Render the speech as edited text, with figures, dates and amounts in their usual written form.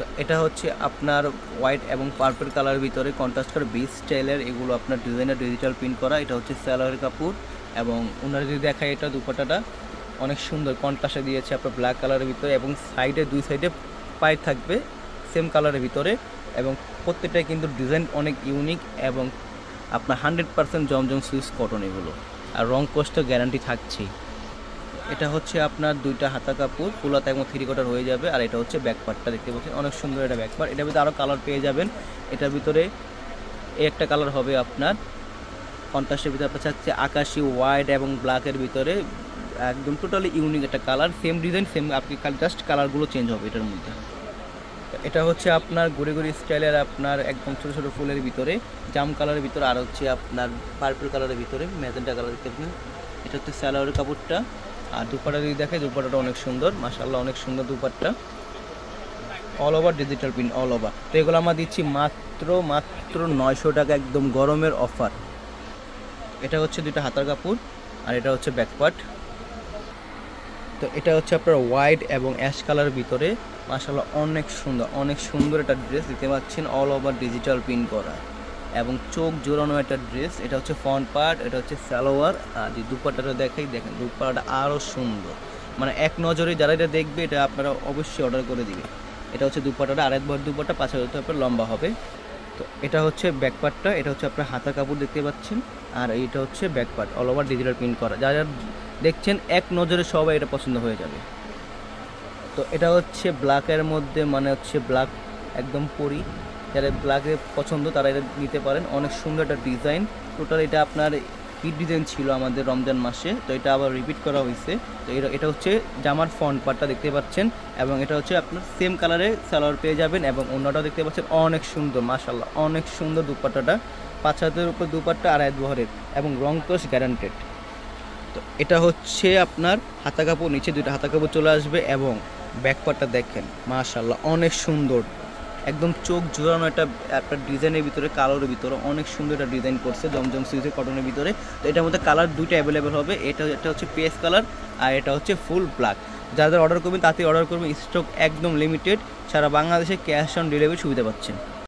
তো এটা হচ্ছে আপনার হোয়াইট এবং পার্পল কালারের ভিতরে কন্ট্রাস্ট করা বিচ স্টাইলের, এগুলো আপনার ডিজাইনার ডিজিটাল প্রিন্ট করা। এটা হচ্ছে সালোয়ার কাপড় এবং ওনারা যদি দেখায় এটা দুপাট্টাটা অনেক সুন্দর কন্ট্রাস্টে দিয়েছে আপনার ব্ল্যাক কালারের ভিতরে, এবং সাইডে দুই সাইডে পাইপ থাকবে সেম কালারের ভিতরে, এবং প্রত্যেকটাই কিন্তু ডিজাইন অনেক ইউনিক এবং আপনার 100% জমজম সুইস কটন এগুলো, আর রং কস্টের গ্যারান্টি থাকছেই। এটা হচ্ছে আপনার দুইটা হাতা কাপড় ফুল হাতা এবং 3/4 হয়ে যাবে। আর এটা হচ্ছে ব্যাক পার্টটা দেখতে পাচ্ছেন অনেক সুন্দর এটা ব্যাক পার্ট। এটার ভিতরে আরও কালার পেয়ে যাবেন। এটার ভিতরে এই একটা কালার হবে আপনার কন্ট্রাস্টের ভিতরে আপনার চাচ্ছে আকাশি হোয়াইট এবং ব্ল্যাকের ভিতরে, একদম টোটালি ইউনিক একটা কালার, সেম ডিজাইন সেম, আপনি জাস্ট কালারগুলো চেঞ্জ হবে এটার মধ্যে। এটা হচ্ছে আপনার গুড়ি গুড়ি স্টাইলের আপনার একদম ছোটো ছোটো ফুলের ভিতরে জাম কালারের ভিতরে, আর হচ্ছে আপনার পার্পল কালারের ভিতরে ম্যাজেন্টা কালার দেখতে পাবেন। এটা হচ্ছে সালোয়ারের কাপড়টা। আর দুপাট্টা যদি দেখে দুপাট্টাটা অনেক সুন্দর, মাশাআল্লাহ অনেক সুন্দর dupatta, all over digital print all over. তো এগুলো আমরা দিচ্ছি মাত্র 900 টাকা, একদম গরমের অফার। এটা হচ্ছে দুইটা হাতার কাপড় আর এটা হচ্ছে ব্যাক পার্ট। তো এটা হচ্ছে আপনার হোয়াইট এবং অ্যাশ কালারের ভিতরে, মাশাআল্লাহ অনেক সুন্দর একটা ড্রেস দিতে পাচ্ছেন, অল ওভার ডিজিটাল প্রিন্ট করা এবং চোখ জোড়ানো একটা ড্রেস। এটা হচ্ছে ফ্রন্ট পার্ট, এটা হচ্ছে সালোয়ার। আর যে দুপাট্টাটা দেখেন দুপাট্টাটা আরও সুন্দর, মানে এক নজরে যারা এটা দেখবে এটা আপনারা অবশ্যই অর্ডার করে দিবে। এটা হচ্ছে দুপাট্টাটা, আর একবার দুপাট্টা 5,000 আপনার লম্বা হবে। তো এটা হচ্ছে ব্যাক পার্টটা, এটা হচ্ছে আপনার হাতা কাপড় দেখতে পাচ্ছেন, আর এইটা হচ্ছে back part all over digital print করা। যারা দেখছেন এক নজরে সবাই এটা পছন্দ হয়ে যাবে। তো এটা হচ্ছে ব্ল্যাকের মধ্যে, মানে হচ্ছে ব্ল্যাক একদম পরি, যারা ব্ল্যাকে পছন্দ তারা এটা নিতে পারেন। অনেক সুন্দর একটা ডিজাইন, টোটাল এটা আপনার হিট ডিজাইন ছিল আমাদের রমজান মাসে, তো এটা আবার রিপিট করা হয়েছে। তো এটা হচ্ছে জামার ফ্রন্ট পার্টটা দেখতে পাচ্ছেন, এবং এটা হচ্ছে আপনার সেম কালারে সালোয়ার পেয়ে যাবেন, এবং অন্যটাও দেখতে পাচ্ছেন অনেক সুন্দর, মাশাআল্লাহ অনেক সুন্দর দুপাট্টাটা, 5,000 উপর দুপাট্টা আর এক বহরের এবং রং কোশ গ্যারান্টেড। তো এটা হচ্ছে আপনার হাতা কাপড়, নিচে দুইটা হাতা কাপড় চলে আসবে, এবং ব্যাক পার্টটা দেখেন মাশাআল্লাহ অনেক সুন্দর, একদম চোখ জোড়ানো একটা একটা ডিজাইনের ভিতরে, কালোর ভিতরে অনেক সুন্দর একটা ডিজাইন করছে জমজম সুইসের কটনের ভিতরে। তো এটার মধ্যে কালার দুইটা অ্যাভেলেবেল হবে, এটা হচ্ছে পেস্ট কালার আর এটা হচ্ছে ফুল ব্ল্যাক। যাদের অর্ডার করবেন তাতে অর্ডার করবেন, স্টক একদম লিমিটেড, সারা বাংলাদেশে ক্যাশ অন ডেলিভারি সুবিধা পাচ্ছেন।